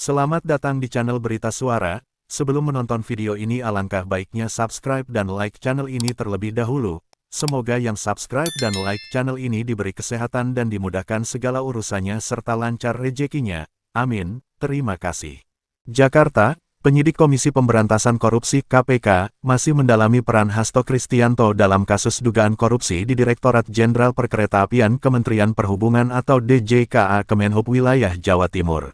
Selamat datang di channel Berita Suara. Sebelum menonton video ini alangkah baiknya subscribe dan like channel ini terlebih dahulu. Semoga yang subscribe dan like channel ini diberi kesehatan dan dimudahkan segala urusannya serta lancar rezekinya. Amin. Terima kasih. Jakarta, penyidik Komisi Pemberantasan Korupsi (KPK) masih mendalami peran Hasto Kristianto dalam kasus dugaan korupsi di Direktorat Jenderal Perkeretaapian Kementerian Perhubungan atau DJKA Kemenhub Wilayah Jawa Timur.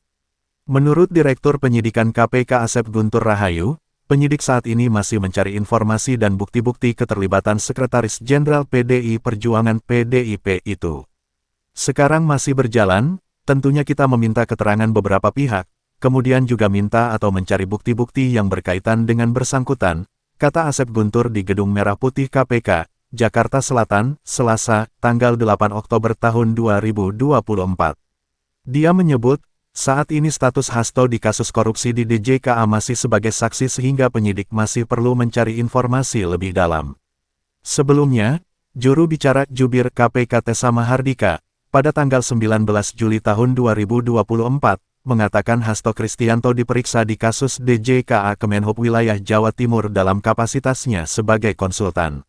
Menurut Direktur Penyidikan KPK Asep Guntur Rahayu, penyidik saat ini masih mencari informasi dan bukti-bukti keterlibatan Sekretaris Jenderal PDI Perjuangan (PDIP) itu. Sekarang masih berjalan, tentunya kita meminta keterangan beberapa pihak, kemudian juga minta atau mencari bukti-bukti yang berkaitan dengan bersangkutan, kata Asep Guntur di Gedung Merah Putih KPK, Jakarta Selatan, Selasa, tanggal 8 Oktober tahun 2024. Dia menyebut, saat ini status Hasto di kasus korupsi di DJKA masih sebagai saksi sehingga penyidik masih perlu mencari informasi lebih dalam. Sebelumnya, juru bicara Jubir KPK Tessa Mahardika, pada tanggal 19 Juli tahun 2024, mengatakan Hasto Kristianto diperiksa di kasus DJKA Kemenhub Wilayah Jawa Timur dalam kapasitasnya sebagai konsultan.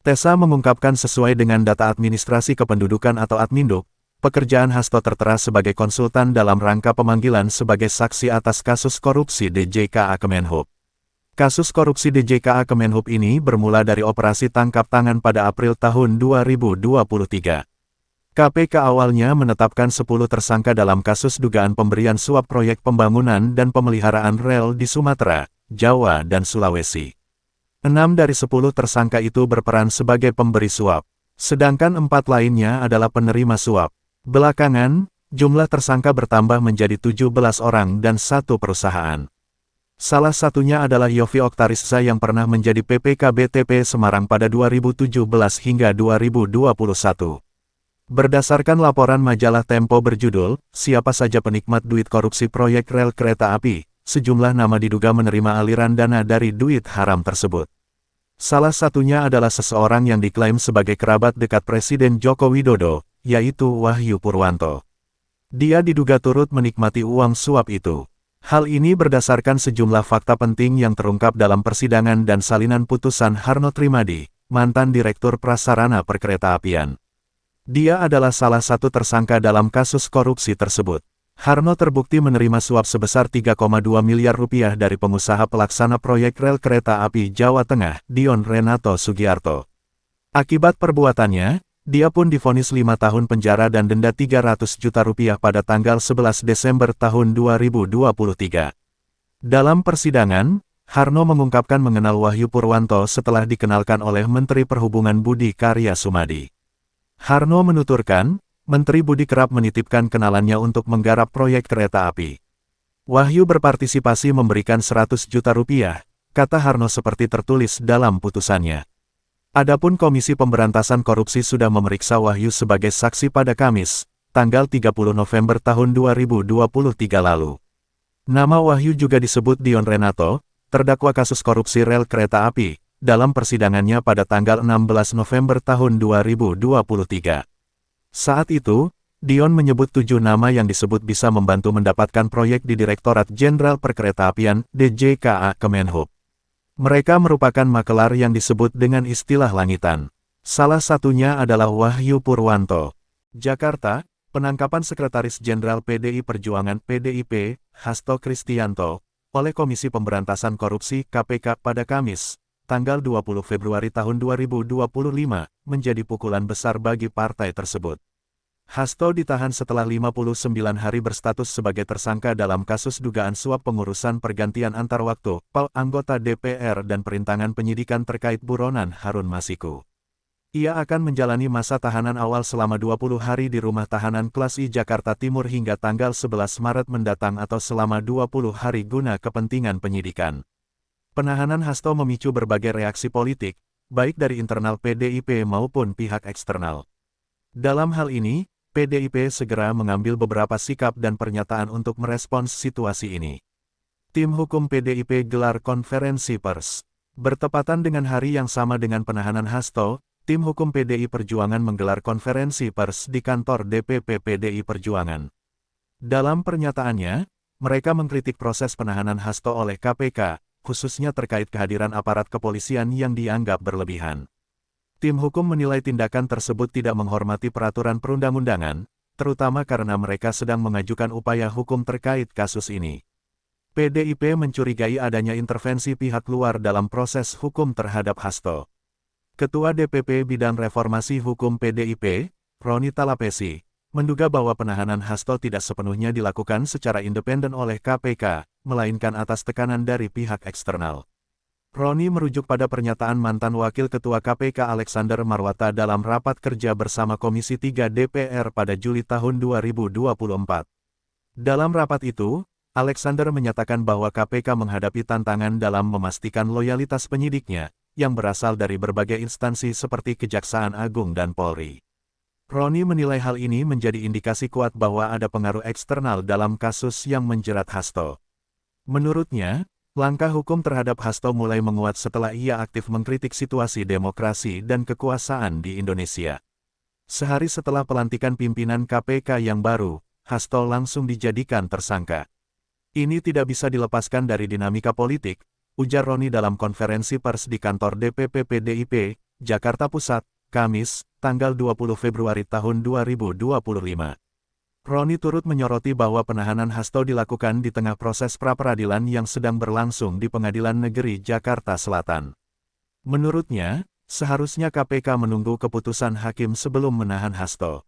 Tessa mengungkapkan sesuai dengan data administrasi kependudukan atau Adminduk, pekerjaan Hasto tertera sebagai konsultan dalam rangka pemanggilan sebagai saksi atas kasus korupsi DJKA Kemenhub. Kasus korupsi DJKA Kemenhub ini bermula dari operasi tangkap tangan pada April tahun 2023. KPK awalnya menetapkan 10 tersangka dalam kasus dugaan pemberian suap proyek pembangunan dan pemeliharaan rel di Sumatera, Jawa dan Sulawesi. 6 dari 10 tersangka itu berperan sebagai pemberi suap, sedangkan 4 lainnya adalah penerima suap. Belakangan, jumlah tersangka bertambah menjadi 17 orang dan 1 perusahaan. Salah satunya adalah Yofi Oktarisza yang pernah menjadi PPK BTP Semarang pada 2017 hingga 2021. Berdasarkan laporan majalah Tempo berjudul, Siapa Saja Penikmat Duit Korupsi Proyek Rel Kereta Api, sejumlah nama diduga menerima aliran dana dari duit haram tersebut. Salah satunya adalah seseorang yang diklaim sebagai kerabat dekat Presiden Joko Widodo, yaitu Wahyu Purwanto. Dia diduga turut menikmati uang suap itu. Hal ini berdasarkan sejumlah fakta penting yang terungkap dalam persidangan dan salinan putusan Harno Trimadi, mantan Direktur Prasarana Perkeretaapian. Dia adalah salah satu tersangka dalam kasus korupsi tersebut. Harno terbukti menerima suap sebesar 3,2 miliar rupiah dari pengusaha pelaksana proyek rel kereta api Jawa Tengah, Dion Renato Sugiarto. Akibat perbuatannya, dia pun divonis 5 tahun penjara dan denda 300 juta rupiah pada tanggal 11 Desember tahun 2023. Dalam persidangan, Harno mengungkapkan mengenal Wahyu Purwanto setelah dikenalkan oleh Menteri Perhubungan Budi Karya Sumadi. Harno menuturkan, Menteri Budi kerap menitipkan kenalannya untuk menggarap proyek kereta api. Wahyu berpartisipasi memberikan 100 juta rupiah, kata Harno seperti tertulis dalam putusannya. Adapun Komisi Pemberantasan Korupsi sudah memeriksa Wahyu sebagai saksi pada Kamis, tanggal 30 November tahun 2023 lalu. Nama Wahyu juga disebut Dion Renato, terdakwa kasus korupsi rel kereta api, dalam persidangannya pada tanggal 16 November tahun 2023. Saat itu, Dion menyebut 7 nama yang disebut bisa membantu mendapatkan proyek di Direktorat Jenderal Perkeretaapian (DJKA) Kemenhub. Mereka merupakan makelar yang disebut dengan istilah langitan. Salah satunya adalah Wahyu Purwanto. Jakarta, penangkapan Sekretaris Jenderal PDI Perjuangan (PDIP), Hasto Kristianto, oleh Komisi Pemberantasan Korupsi (KPK) pada Kamis, tanggal 20 Februari tahun 2025, menjadi pukulan besar bagi partai tersebut. Hasto ditahan setelah 59 hari berstatus sebagai tersangka dalam kasus dugaan suap pengurusan pergantian antar waktu, PAL anggota DPR dan perintangan penyidikan terkait buronan Harun Masiku. Ia akan menjalani masa tahanan awal selama 20 hari di rumah tahanan kelas I Jakarta Timur hingga tanggal 11 Maret mendatang atau selama 20 hari guna kepentingan penyidikan. Penahanan Hasto memicu berbagai reaksi politik, baik dari internal PDIP maupun pihak eksternal. Dalam hal ini, PDIP segera mengambil beberapa sikap dan pernyataan untuk merespons situasi ini. Tim hukum PDIP gelar konferensi pers. Bertepatan dengan hari yang sama dengan penahanan Hasto, tim hukum PDI Perjuangan menggelar konferensi pers di kantor DPP PDI Perjuangan. Dalam pernyataannya, Mereka mengkritik proses penahanan Hasto oleh KPK, khususnya terkait kehadiran aparat kepolisian yang dianggap berlebihan. Tim hukum menilai tindakan tersebut tidak menghormati peraturan perundang-undangan, terutama karena mereka sedang mengajukan upaya hukum terkait kasus ini. PDIP mencurigai adanya intervensi pihak luar dalam proses hukum terhadap Hasto. Ketua DPP Bidang Reformasi Hukum PDIP, Roni Talapesi, menduga bahwa penahanan Hasto tidak sepenuhnya dilakukan secara independen oleh KPK, melainkan atas tekanan dari pihak eksternal. Roni merujuk pada pernyataan mantan Wakil Ketua KPK Alexander Marwata dalam rapat kerja bersama Komisi 3 DPR pada Juli tahun 2024. Dalam rapat itu, Alexander menyatakan bahwa KPK menghadapi tantangan dalam memastikan loyalitas penyidiknya, yang berasal dari berbagai instansi seperti Kejaksaan Agung dan Polri. Roni menilai hal ini menjadi indikasi kuat bahwa ada pengaruh eksternal dalam kasus yang menjerat Hasto. Menurutnya, langkah hukum terhadap Hasto mulai menguat setelah ia aktif mengkritik situasi demokrasi dan kekuasaan di Indonesia. Sehari setelah pelantikan pimpinan KPK yang baru, Hasto langsung dijadikan tersangka. Ini tidak bisa dilepaskan dari dinamika politik, ujar Roni dalam konferensi pers di kantor DPP PDIP, Jakarta Pusat, Kamis, tanggal 20 Februari tahun 2025. Roni turut menyoroti bahwa penahanan Hasto dilakukan di tengah proses pra-peradilan yang sedang berlangsung di Pengadilan Negeri Jakarta Selatan. Menurutnya, seharusnya KPK menunggu keputusan hakim sebelum menahan Hasto.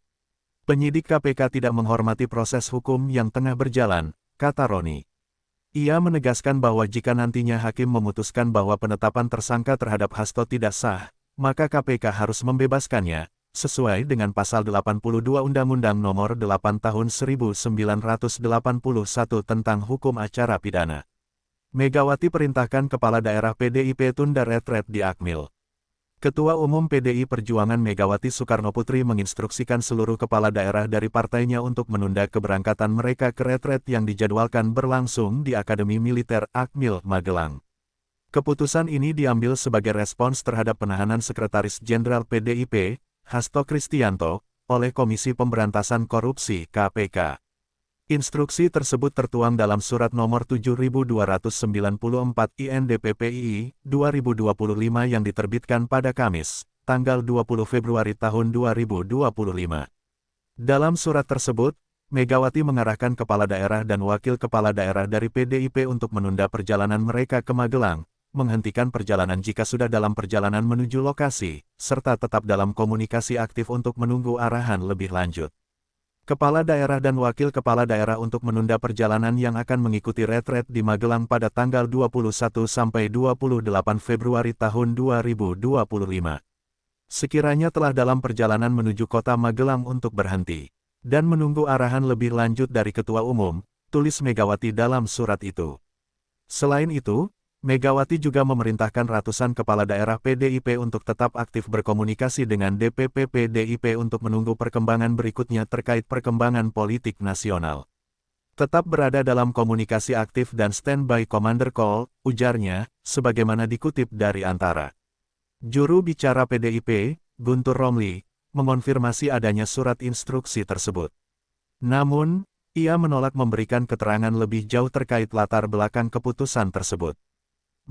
Penyidik KPK tidak menghormati proses hukum yang tengah berjalan, kata Roni. Ia menegaskan bahwa jika nantinya hakim memutuskan bahwa penetapan tersangka terhadap Hasto tidak sah, maka KPK harus membebaskannya, sesuai dengan Pasal 82 Undang-Undang Nomor 8 Tahun 1981 tentang Hukum Acara Pidana. Megawati perintahkan Kepala Daerah PDIP tunda retret di Akmil. Ketua Umum PDI Perjuangan Megawati Soekarnoputri menginstruksikan seluruh kepala daerah dari partainya untuk menunda keberangkatan mereka ke retret yang dijadwalkan berlangsung di Akademi Militer Akmil, Magelang. Keputusan ini diambil sebagai respons terhadap penahanan Sekretaris Jenderal PDIP, Hasto Kristianto, oleh Komisi Pemberantasan Korupsi (KPK). Instruksi tersebut tertuang dalam Surat Nomor 7294 INDPPII 2025 yang diterbitkan pada Kamis, tanggal 20 Februari tahun 2025. Dalam surat tersebut, Megawati mengarahkan kepala daerah dan wakil kepala daerah dari PDIP untuk menunda perjalanan mereka ke Magelang, menghentikan perjalanan jika sudah dalam perjalanan menuju lokasi, serta tetap dalam komunikasi aktif untuk menunggu arahan lebih lanjut. Kepala daerah dan wakil kepala daerah untuk menunda perjalanan yang akan mengikuti retret di Magelang pada tanggal 21 sampai 28 Februari tahun 2025. Sekiranya telah dalam perjalanan menuju kota Magelang untuk berhenti dan menunggu arahan lebih lanjut dari Ketua Umum, tulis Megawati dalam surat itu. Selain itu, Megawati juga memerintahkan ratusan kepala daerah PDIP untuk tetap aktif berkomunikasi dengan DPP PDIP untuk menunggu perkembangan berikutnya terkait perkembangan politik nasional. Tetap berada dalam komunikasi aktif dan standby commander call, ujarnya, sebagaimana dikutip dari Antara. Juru bicara PDIP, Guntur Romli, mengonfirmasi adanya surat instruksi tersebut. Namun, ia menolak memberikan keterangan lebih jauh terkait latar belakang keputusan tersebut.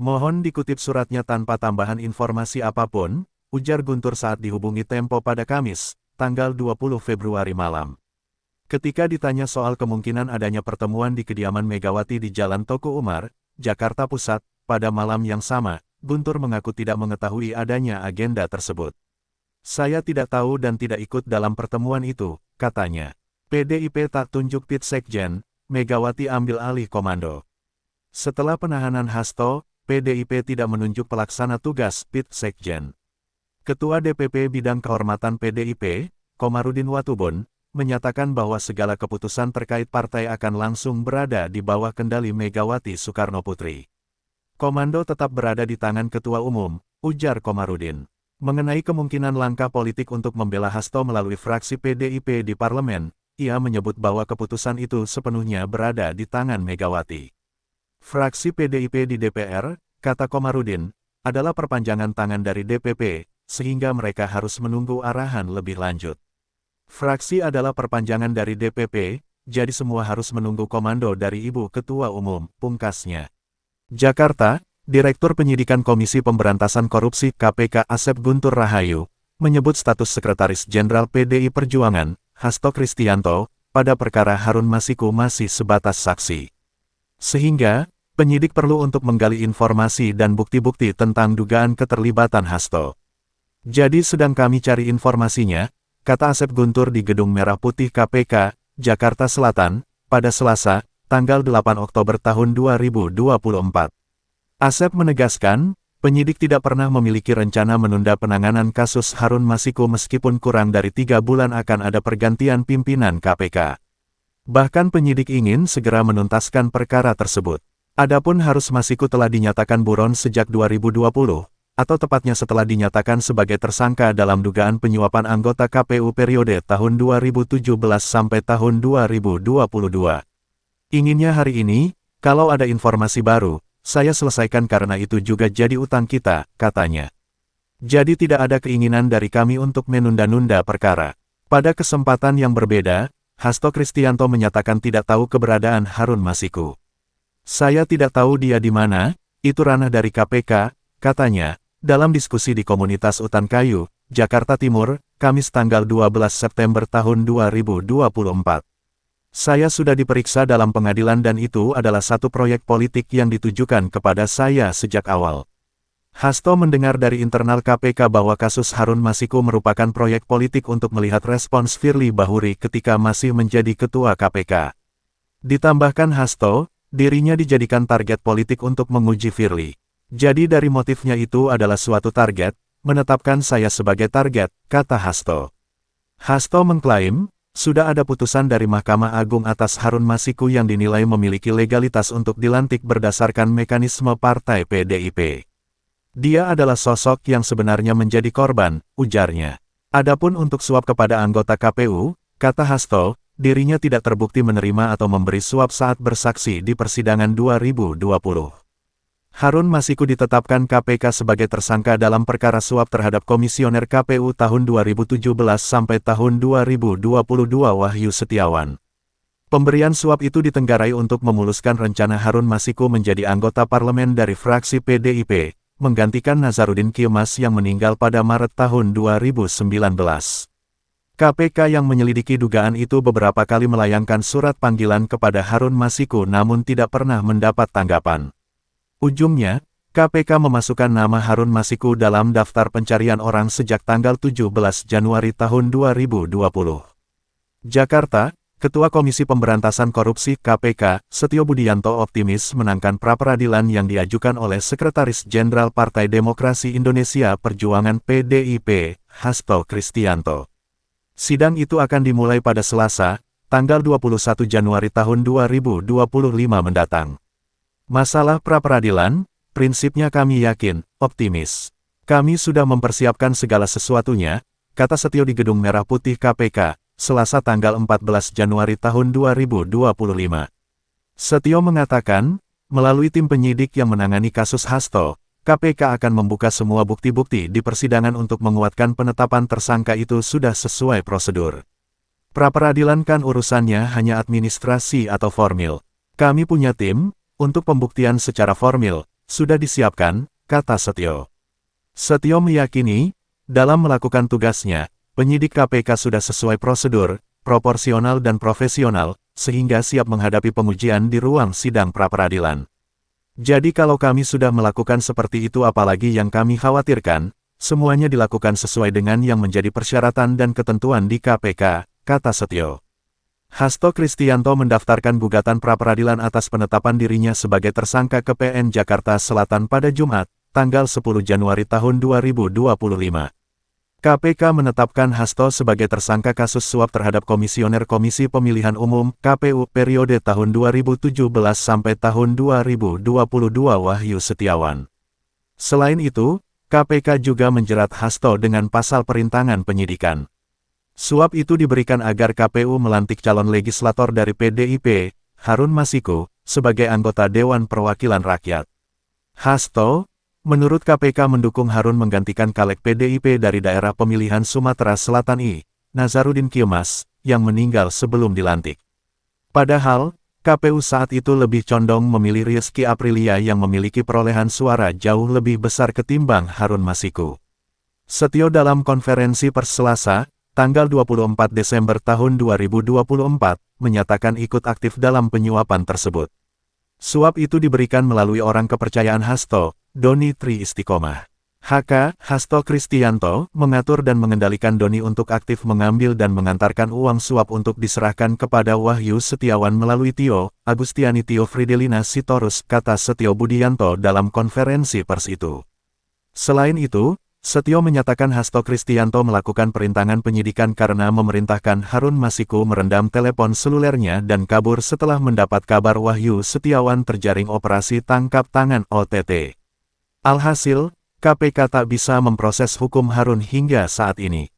Mohon dikutip suratnya tanpa tambahan informasi apapun, ujar Guntur saat dihubungi Tempo pada Kamis, tanggal 20 Februari malam. Ketika ditanya soal kemungkinan adanya pertemuan di kediaman Megawati di Jalan Toko Umar, Jakarta Pusat, pada malam yang sama, Guntur mengaku tidak mengetahui adanya agenda tersebut. Saya tidak tahu dan tidak ikut dalam pertemuan itu, katanya. PDIP tak tunjuk Pit Sekjen, Megawati ambil alih komando. Setelah penahanan Hasto, PDIP tidak menunjuk pelaksana tugas Pit Sekjen. Ketua DPP Bidang Kehormatan PDIP, Komarudin Watubun, menyatakan bahwa segala keputusan terkait partai akan langsung berada di bawah kendali Megawati Soekarnoputri. Komando tetap berada di tangan Ketua Umum, ujar Komarudin. Mengenai kemungkinan langkah politik untuk membela Hasto melalui fraksi PDIP di parlemen, ia menyebut bahwa keputusan itu sepenuhnya berada di tangan Megawati. Fraksi PDIP di DPR, kata Komarudin, adalah perpanjangan tangan dari DPP, sehingga mereka harus menunggu arahan lebih lanjut. Fraksi adalah perpanjangan dari DPP, jadi semua harus menunggu komando dari Ibu Ketua Umum, pungkasnya. Jakarta, Direktur Penyidikan Komisi Pemberantasan Korupsi KPK Asep Guntur Rahayu, menyebut status Sekretaris Jenderal PDI Perjuangan, Hasto Kristianto, pada perkara Harun Masiku masih sebatas saksi. Sehingga, penyidik perlu untuk menggali informasi dan bukti-bukti tentang dugaan keterlibatan Hasto. Jadi sedang kami cari informasinya, kata Asep Guntur di Gedung Merah Putih KPK, Jakarta Selatan, pada Selasa, tanggal 8 Oktober tahun 2024. Asep menegaskan, penyidik tidak pernah memiliki rencana menunda penanganan kasus Harun Masiku meskipun kurang dari 3 bulan akan ada pergantian pimpinan KPK. Bahkan penyidik ingin segera menuntaskan perkara tersebut. Adapun Harun Masiku telah dinyatakan buron sejak 2020, atau tepatnya setelah dinyatakan sebagai tersangka dalam dugaan penyuapan anggota KPU periode tahun 2017 sampai tahun 2022. Inginnya hari ini, kalau ada informasi baru, saya selesaikan karena itu juga jadi utang kita, katanya. Jadi tidak ada keinginan dari kami untuk menunda-nunda perkara. Pada kesempatan yang berbeda, Hasto Kristianto menyatakan tidak tahu keberadaan Harun Masiku. Saya tidak tahu dia di mana, itu ranah dari KPK, katanya, dalam diskusi di komunitas Utan Kayu, Jakarta Timur, Kamis tanggal 12 September tahun 2024. Saya sudah diperiksa dalam pengadilan dan itu adalah satu proyek politik yang ditujukan kepada saya sejak awal. Hasto mendengar dari internal KPK bahwa kasus Harun Masiku merupakan proyek politik untuk melihat respons Firly Bahuri ketika masih menjadi ketua KPK. Ditambahkan Hasto, dirinya dijadikan target politik untuk menguji Firly. Jadi dari motifnya itu adalah suatu target, menetapkan saya sebagai target, kata Hasto. Hasto mengklaim, sudah ada putusan dari Mahkamah Agung atas Harun Masiku yang dinilai memiliki legalitas untuk dilantik berdasarkan mekanisme partai PDIP. Dia adalah sosok yang sebenarnya menjadi korban, ujarnya. Adapun untuk suap kepada anggota KPU, kata Hasto, dirinya tidak terbukti menerima atau memberi suap saat bersaksi di persidangan 2020. Harun Masiku ditetapkan KPK sebagai tersangka dalam perkara suap terhadap Komisioner KPU tahun 2017 sampai tahun 2022 Wahyu Setiawan. Pemberian suap itu ditenggarai untuk memuluskan rencana Harun Masiku menjadi anggota parlemen dari fraksi PDIP, menggantikan Nazarudin Kemas yang meninggal pada Maret tahun 2019. KPK yang menyelidiki dugaan itu beberapa kali melayangkan surat panggilan kepada Harun Masiku namun tidak pernah mendapat tanggapan. Ujungnya, KPK memasukkan nama Harun Masiku dalam daftar pencarian orang sejak tanggal 17 Januari tahun 2020. Jakarta, Ketua Komisi Pemberantasan Korupsi KPK, Setio Budianto optimis menangkan pra-peradilan yang diajukan oleh Sekretaris Jenderal Partai Demokrasi Indonesia Perjuangan PDIP, Hasto Kristianto. Sidang itu akan dimulai pada Selasa, tanggal 21 Januari tahun 2025 mendatang. Masalah pra-peradilan, prinsipnya kami yakin, optimis. Kami sudah mempersiapkan segala sesuatunya, kata Setio di Gedung Merah Putih KPK, Selasa tanggal 14 Januari tahun 2025. Setio mengatakan, melalui tim penyidik yang menangani kasus Hasto, KPK akan membuka semua bukti-bukti di persidangan untuk menguatkan penetapan tersangka itu sudah sesuai prosedur. Pra-peradilan kan urusannya hanya administrasi atau formil. Kami punya tim, untuk pembuktian secara formil, sudah disiapkan, kata Setio. Setio meyakini, dalam melakukan tugasnya, penyidik KPK sudah sesuai prosedur, proporsional dan profesional, sehingga siap menghadapi pengujian di ruang sidang pra-peradilan. Jadi kalau kami sudah melakukan seperti itu apalagi yang kami khawatirkan, semuanya dilakukan sesuai dengan yang menjadi persyaratan dan ketentuan di KPK, kata Setio. Hasto Kristianto mendaftarkan gugatan pra-peradilan atas penetapan dirinya sebagai tersangka ke PN Jakarta Selatan pada Jumat, tanggal 10 Januari tahun 2025. KPK menetapkan Hasto sebagai tersangka kasus suap terhadap Komisioner Komisi Pemilihan Umum KPU periode tahun 2017 sampai tahun 2022 Wahyu Setiawan. Selain itu, KPK juga menjerat Hasto dengan pasal perintangan penyidikan. Suap itu diberikan agar KPU melantik calon legislator dari PDIP, Harun Masiku, sebagai anggota Dewan Perwakilan Rakyat. Hasto, menurut KPK mendukung Harun menggantikan caleg PDIP dari daerah pemilihan Sumatera Selatan I, Nazarudin Kemas, yang meninggal sebelum dilantik. Padahal, KPU saat itu lebih condong memilih Rizky Aprilia yang memiliki perolehan suara jauh lebih besar ketimbang Harun Masiku. Setio dalam konferensi pers Selasa, tanggal 24 Desember tahun 2024, menyatakan ikut aktif dalam penyuapan tersebut. Suap itu diberikan melalui orang kepercayaan Hasto, Doni Tri Istiqomah. HK, Hasto Kristianto, mengatur dan mengendalikan Doni untuk aktif mengambil dan mengantarkan uang suap untuk diserahkan kepada Wahyu Setiawan melalui Tio, Agustiani Tio Fridelina Sitorus, kata Setio Budianto dalam konferensi pers itu. Selain itu, Setio menyatakan Hasto Kristianto melakukan perintangan penyidikan karena memerintahkan Harun Masiku merendam telepon selulernya dan kabur setelah mendapat kabar Wahyu Setiawan terjaring operasi tangkap tangan OTT. Alhasil, KPK tak bisa memproses hukum Harun hingga saat ini.